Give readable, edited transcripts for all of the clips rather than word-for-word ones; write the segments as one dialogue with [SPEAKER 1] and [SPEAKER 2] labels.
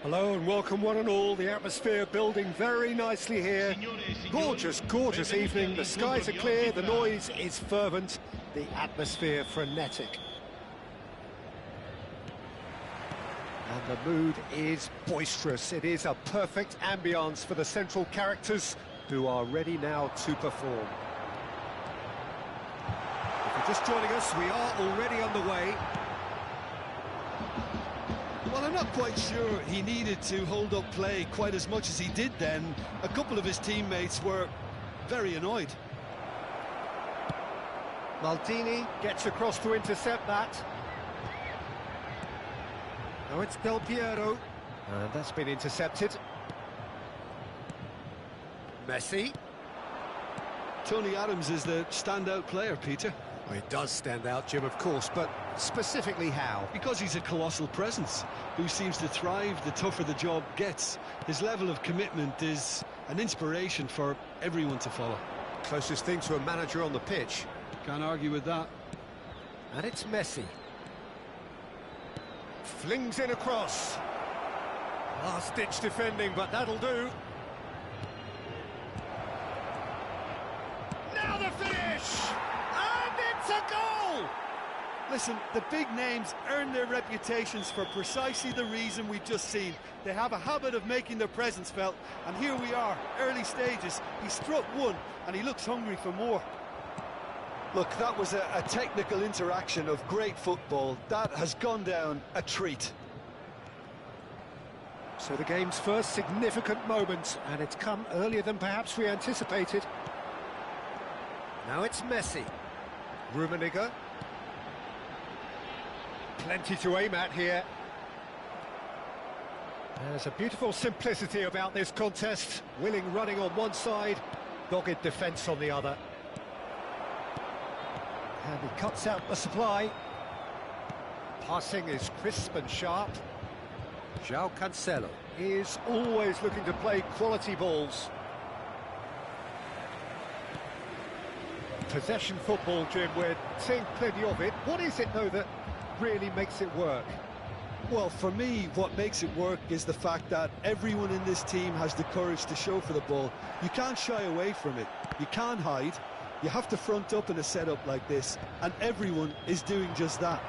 [SPEAKER 1] Hello and welcome one and all. The atmosphere building very nicely here. Gorgeous, gorgeous evening. The skies are clear, the noise is fervent, the atmosphere frenetic. And the mood is boisterous. It is a perfect ambience for the central characters who are ready now to perform. If you're just joining us, we are already underway.
[SPEAKER 2] Well, I'm not quite sure he needed to hold up play quite as much as he did then. A couple of his teammates were very annoyed.
[SPEAKER 1] Maldini gets across to intercept that. Now it's Del Piero, and that's been intercepted. Messi.
[SPEAKER 2] Tony Adams is the standout player, Peter.
[SPEAKER 1] Well, it does stand out, Jim, of course, but specifically how?
[SPEAKER 2] Because he's a colossal presence who seems to thrive the tougher the job gets. His level of commitment is an inspiration for everyone to follow.
[SPEAKER 1] Closest thing to a manager on the pitch.
[SPEAKER 2] Can't argue with that.
[SPEAKER 1] And it's Messi. Flings in a cross. Last-ditch defending, but that'll do. Now the finish! And it's a goal!
[SPEAKER 2] Listen, the big names earn their reputations for precisely the reason we've just seen. They have a habit of making their presence felt, and here we are, early stages. He struck one, and he looks hungry for more. Look, that was a technical interaction of great football. That has gone down a treat.
[SPEAKER 1] So the game's first significant moment, and it's come earlier than perhaps we anticipated. Now it's Messi. Rummenigge. Plenty to aim at here. There's a beautiful simplicity about this contest. Willing running on one side, dogged defence on the other. And he cuts out the supply. Passing is crisp and sharp. João Cancelo is always looking to play quality balls. Possession football, Jim, we're seeing plenty of it. What is it, though, that really makes it work?
[SPEAKER 2] Well, for me, what makes it work is the fact that everyone in this team has the courage to show for the ball. You can't shy away from it. You can't hide. You have to front up in a setup like this, and everyone is doing just that.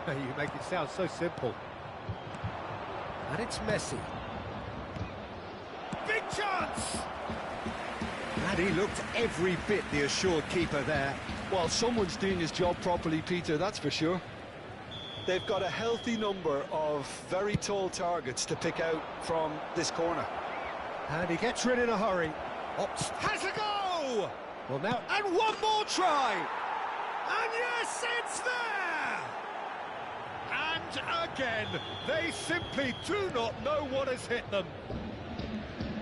[SPEAKER 1] You make it sound so simple. And it's Messi. Big chance! And he looked every bit the assured keeper there.
[SPEAKER 2] Well, someone's doing his job properly, Peter, that's for sure. They've got a healthy number of very tall targets to pick out from this corner.
[SPEAKER 1] And he gets rid in a hurry. Opts. Has a go! Well, now, and one more try! And yes, it's there! And again, they simply do not know what has hit them.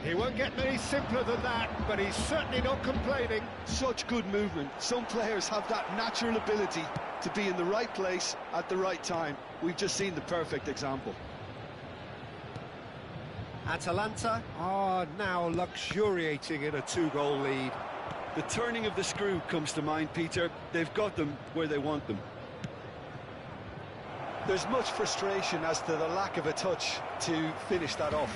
[SPEAKER 1] He won't get many simpler than that, but he's certainly not complaining.
[SPEAKER 2] Such good movement. Some players have that natural ability to be in the right place at the right time. We've just seen the perfect example.
[SPEAKER 1] Atalanta are now luxuriating in a two-goal lead.
[SPEAKER 2] The turning of the screw comes to mind, Peter. They've got them where they want them. There's much frustration as to the lack of a touch to finish that off.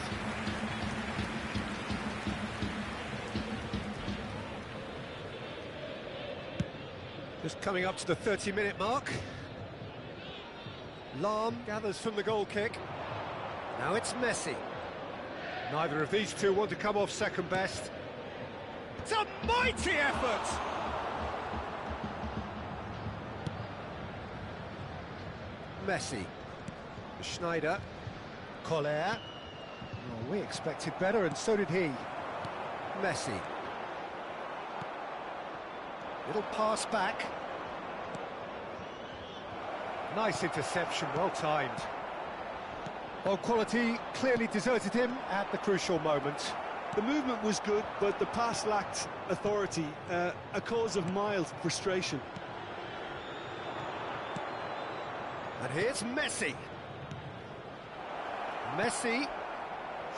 [SPEAKER 1] Just coming up to the 30-minute mark. Lahm gathers from the goal kick. Now it's Messi. Neither of these two want to come off second best. It's a mighty effort! Messi. Schneider. Collier. Well, we expected better, and so did he. Messi. Little pass back. Nice interception, well timed. Well, quality clearly deserted him at the crucial moment.
[SPEAKER 2] The movement was good, but the pass lacked authority, a cause of mild frustration.
[SPEAKER 1] And here's Messi. Messi.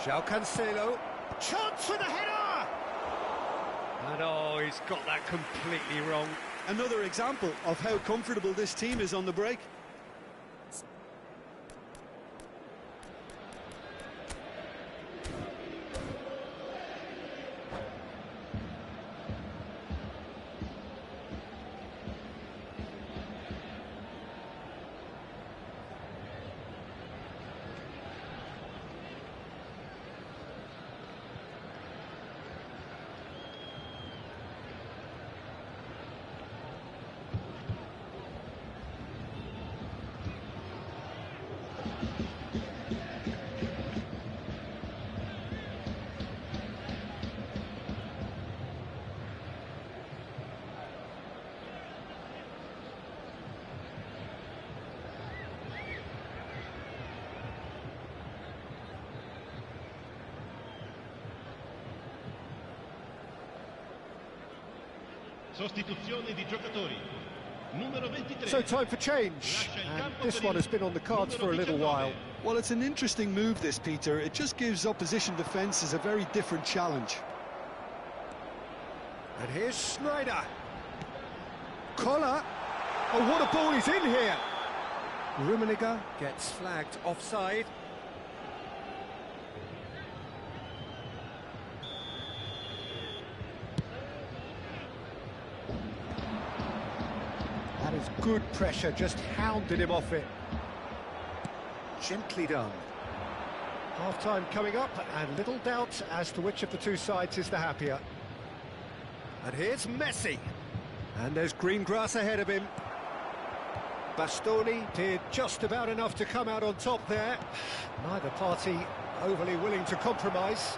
[SPEAKER 1] João Cancelo. Chance for the header! And oh, he's got that completely wrong.
[SPEAKER 2] Another example of how comfortable this team is on the break.
[SPEAKER 3] Sostituzione di giocatori. Numero 23.
[SPEAKER 1] So time for change, and this one has been on the cards for a little while.
[SPEAKER 2] Well, it's an interesting move, this, Peter. It just gives opposition defences a very different challenge.
[SPEAKER 1] And here's Schneider. Collar. Oh, what a ball he's in here. Rummenigge gets flagged offside. That is good pressure, just hounded him off it. Gently done. Half-time coming up, and little doubt as to which of the two sides is the happier. And here's Messi. And there's green grass ahead of him. Bastoni did just about enough to come out on top there. Neither party overly willing to compromise.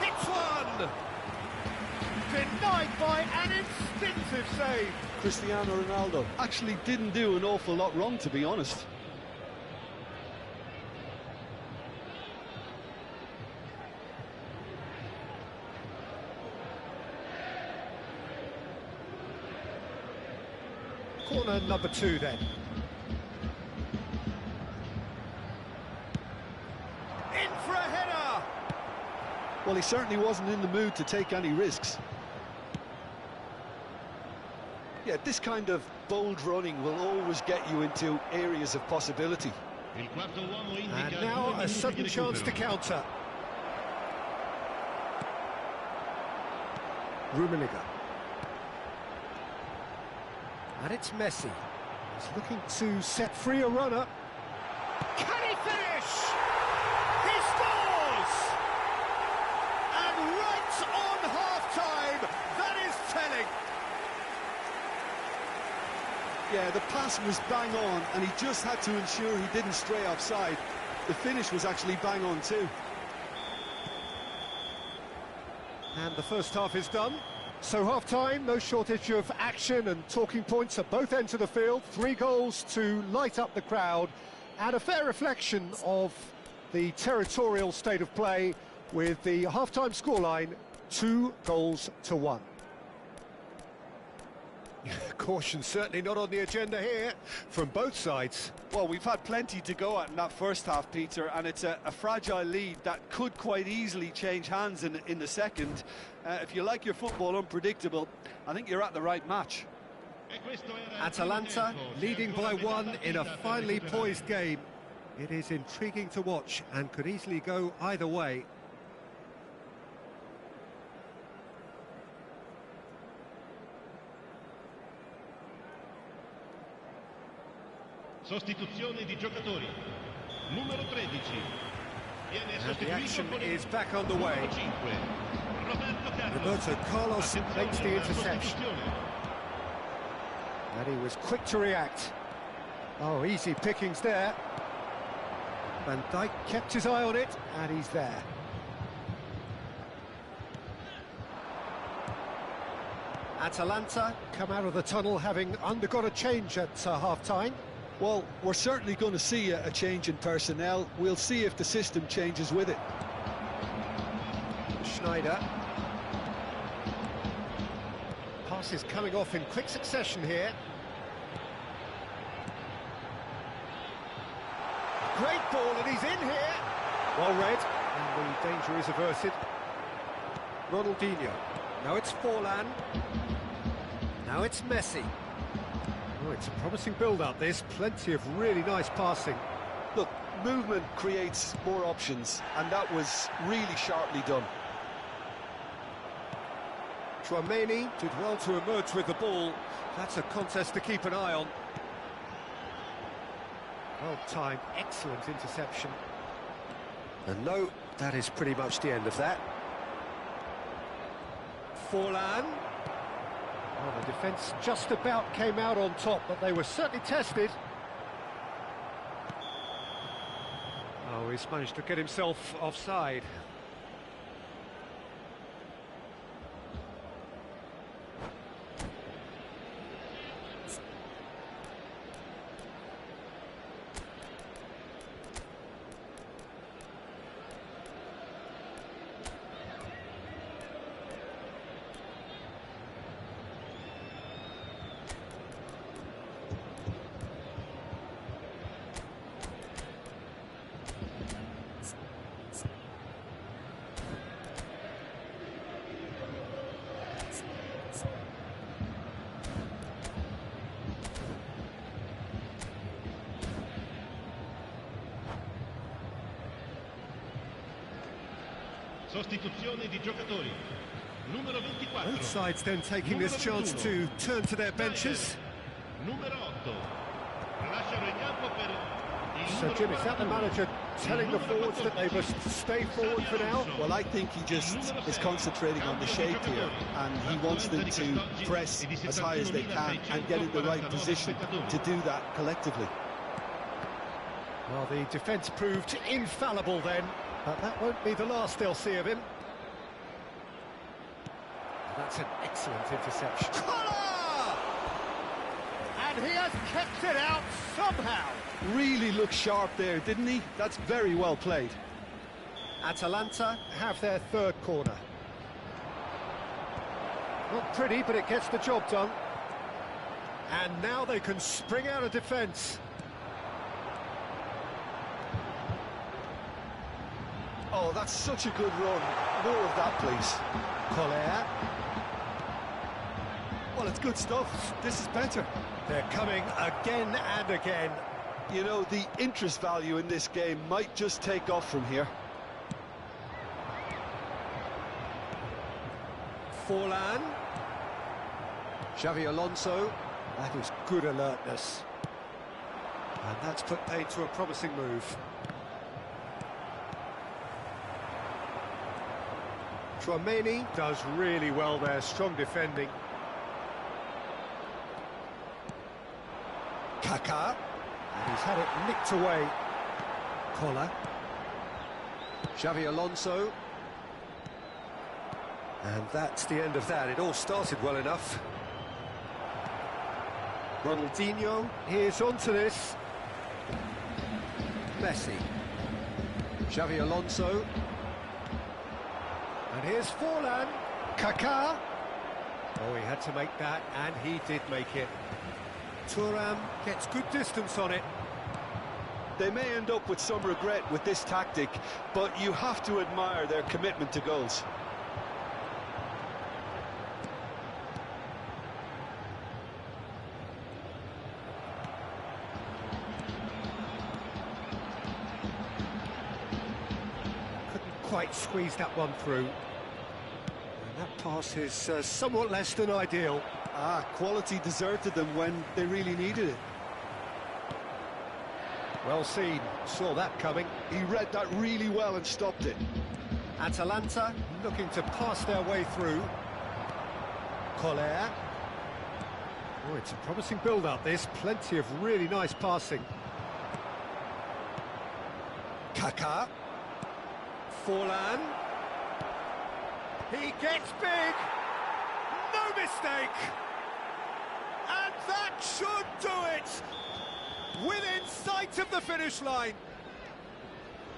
[SPEAKER 1] Hits one! Denied by an instinctive save.
[SPEAKER 2] Cristiano Ronaldo actually didn't do an awful lot wrong, to be honest.
[SPEAKER 1] Corner number 2 then. In for a header!
[SPEAKER 2] Well, he certainly wasn't in the mood to take any risks. Yeah, this kind of bold running will always get you into areas of possibility.
[SPEAKER 1] And now a sudden chance to counter. Rummenigge. And it's Messi. He's looking to set free a runner. Can he finish? He scores! And right on half-time, that is telling.
[SPEAKER 2] Yeah, the pass was bang on, and he just had to ensure he didn't stray offside. The finish was actually bang on too.
[SPEAKER 1] And the first half is done. So half-time, no shortage of action and talking points at both ends of the field. 3 goals to light up the crowd, and a fair reflection of the territorial state of play, with the half-time scoreline 2-1. Caution certainly not on the agenda here from both sides.
[SPEAKER 2] Well, we've had plenty to go at in that first half, Peter, and it's a fragile lead that could quite easily change hands in the second. If you like your football unpredictable, I think you're at the right match.
[SPEAKER 1] Atalanta leading by 1 in a finely poised game. It is intriguing to watch and could easily go either way.
[SPEAKER 3] Sostituzione di giocatori. Numero 13.
[SPEAKER 1] And the action is back on the way. Roberto Carlos makes the interception. And he was quick to react. Oh, easy pickings there. Van Dijk kept his eye on it, and he's there. Atalanta come out of the tunnel having undergone a change at half-time.
[SPEAKER 2] Well, we're certainly going to see a change in personnel. We'll see if the system changes with it.
[SPEAKER 1] Schneider. Passes coming off in quick succession here. Great ball, and he's in here. Well read, and the danger is averted. Ronaldinho. Now it's Forlan. Now it's Messi. Oh, it's a promising build-up, this. Plenty of really nice passing.
[SPEAKER 2] Look, movement creates more options, and that was really sharply done.
[SPEAKER 1] Tchouaméni did well to emerge with the ball. That's a contest to keep an eye on. Well timed, excellent interception. And no, that is pretty much the end of that. Forlan. Well, the defence just about came out on top, but they were certainly tested. Oh, he's managed to get himself offside.
[SPEAKER 3] Sostituzione di giocatori. Numero 24.
[SPEAKER 1] Both sides then taking this chance to turn to their benches.
[SPEAKER 3] Numero 8. Lasciano il campo per il
[SPEAKER 1] So
[SPEAKER 3] numero
[SPEAKER 1] Jim, is that the
[SPEAKER 3] 41.
[SPEAKER 1] manager telling the forwards that they must stay forward for now?
[SPEAKER 2] Well, I think he just is concentrating on the shape here, and he wants them to press as high as they can and get in the right position to do that collectively.
[SPEAKER 1] Well, the defence proved infallible then, but that won't be the last they'll see of him. That's an excellent interception. Collar! And he has kept it out somehow.
[SPEAKER 2] Really looked sharp there, didn't he? That's very well played.
[SPEAKER 1] Atalanta have their third corner. Not pretty, but it gets the job done. And now they can spring out of defence.
[SPEAKER 2] Oh, that's such a good run. More of that, please.
[SPEAKER 1] Collar.
[SPEAKER 2] Well, it's good stuff. This is better.
[SPEAKER 1] They're coming again and again.
[SPEAKER 2] You know, the interest value in this game might just take off from here.
[SPEAKER 1] Forlan. Xavi Alonso. That is good alertness. And that's put paid to a promising move. Tchouaméni does really well there, strong defending. Kaká. And he's had it nicked away. Collar. Xavi Alonso. And that's the end of that. It all started well enough. Ronaldinho, here's onto this. Messi. Xavi Alonso. And here's Forlan. Kaká. Oh, he had to make that, and he did make it. Thuram gets good distance on it.
[SPEAKER 2] They may end up with some regret with this tactic, but you have to admire their commitment to goals.
[SPEAKER 1] Couldn't quite squeeze that one through. And that pass is somewhat less than ideal.
[SPEAKER 2] Quality deserted them when they really needed it.
[SPEAKER 1] Well seen, saw that coming.
[SPEAKER 2] He read that really well and stopped it.
[SPEAKER 1] Atalanta looking to pass their way through. Collar. Oh, it's a promising build-up, this. Plenty of really nice passing. Kaká. Forlan. He gets big. No mistake. And that should do it. Within sight of the finish line.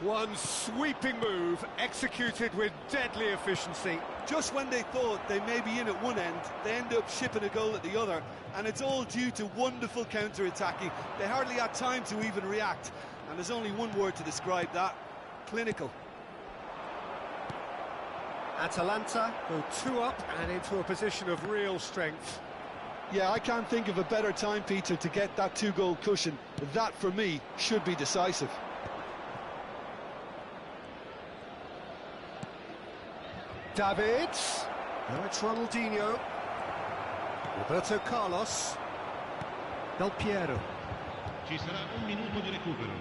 [SPEAKER 1] One sweeping move, executed with deadly efficiency.
[SPEAKER 2] Just when they thought they may be in at one end, they end up shipping a goal at the other, and it's all due to wonderful counter-attacking. They hardly had time to even react, and there's only one word to describe that: clinical.
[SPEAKER 1] Atalanta go 2 up and into a position of real strength.
[SPEAKER 2] Yeah, I can't think of a better time, Peter, to get that 2-goal cushion. That, for me, should be decisive.
[SPEAKER 1] Davids. Now it's Ronaldinho. Roberto Carlos. Del Piero.
[SPEAKER 3] Ci sarà un minuto di recupero.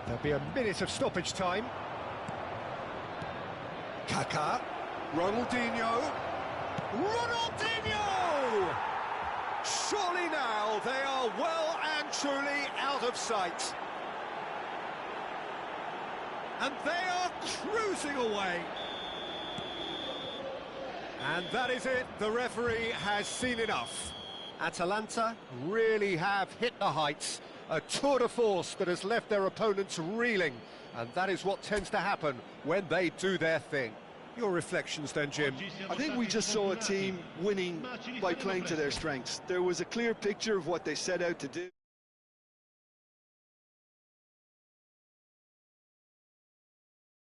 [SPEAKER 1] There'll be a minute of stoppage time. Kaká. Ronaldinho. Ronaldinho! Surely now they are well and truly out of sight. And they are cruising away. And that is it, the referee has seen enough. Atalanta really have hit the heights, a tour de force that has left their opponents reeling, and that is what tends to happen when they do their thing. Your reflections then, Jim?
[SPEAKER 2] I think we just saw a team winning by playing to their strengths. There was a clear picture of what they set out to do.